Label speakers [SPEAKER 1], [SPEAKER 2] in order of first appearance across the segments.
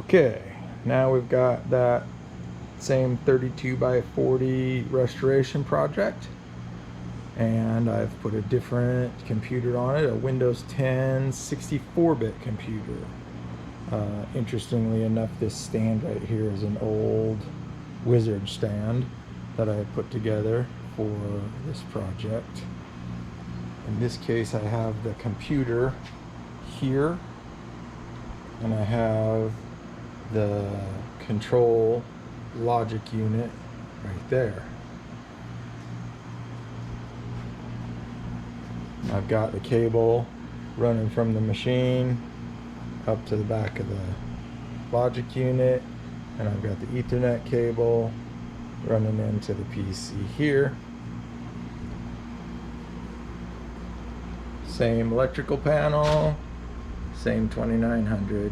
[SPEAKER 1] Okay, now we've got that same 32 by 40 restoration project, and I've put a different computer on it, a Windows 10 64-bit computer. Interestingly enough, this stand right here is an old Wizard stand that I put together for this project. In this case, I have the computer here, and I have the control logic unit right there. I've got the cable running from the machine up to the back of the logic unit, and I've got the Ethernet cable running into the PC here. Same electrical panel, same 2900.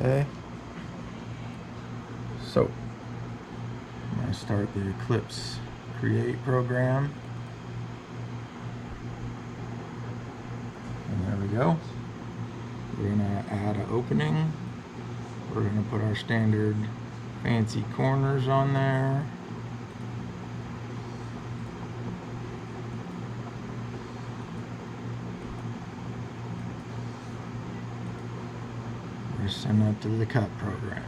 [SPEAKER 1] Okay, so I'm going to start the Eclipse create program, and there we go. We're going to add an opening. We're going to put our standard fancy corners on there. Send that to the cut program.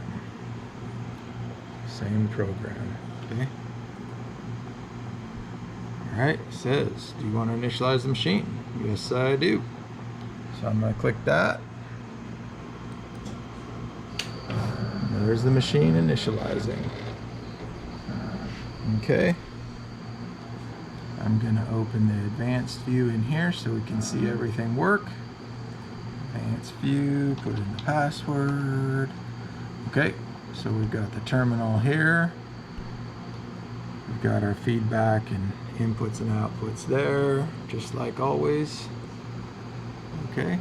[SPEAKER 1] Same program. Okay. Alright, it says, do you want to initialize the machine? Yes, I do. So I'm going to click that. And there's the machine initializing. Okay. I'm going to open the advanced view in here so we can see everything work. Advanced view, put in the password. Okay, so we've got the terminal here. We've got our feedback and inputs and outputs there, just like always. Okay,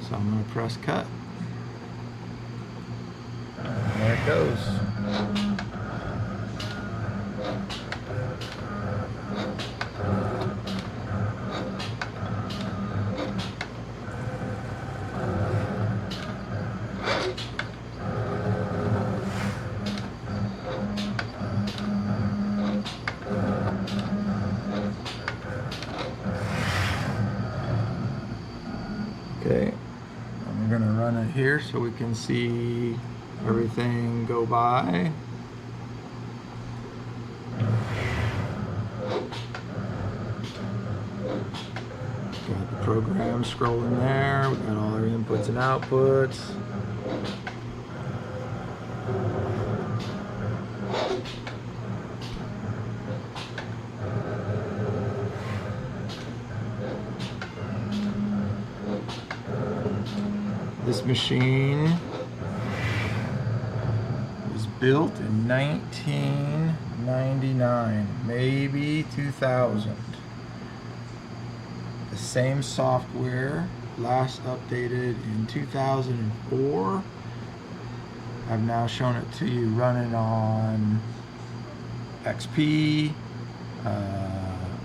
[SPEAKER 1] so I'm going to press cut. And there it goes. Okay, I'm going to run it here so we can see everything go by. Got the program scrolling there. We got all our inputs and outputs. This machine was built in 1999, maybe 2000. The same software, last updated in 2004. I've now shown it to you running on XP,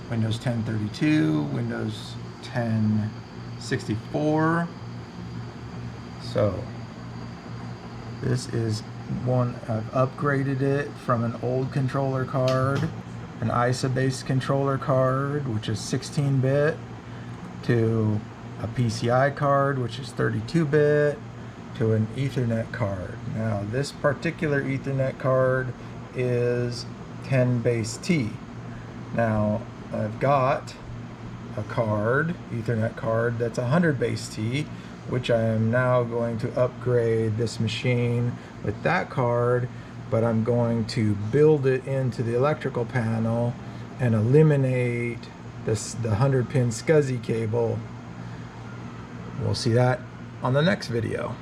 [SPEAKER 1] Windows 10-32, Windows 10-64. So this is one, I've upgraded it from an old controller card, an ISA-based controller card, which is 16-bit, to a PCI card, which is 32-bit, to an Ethernet card. Now this particular Ethernet card is 10 base T. Now I've got a card, Ethernet card, that's 100 base T, which I am now going to upgrade this machine with that card, but I'm going to build it into the electrical panel and eliminate the 100-pin SCSI cable. We'll see that on the next video.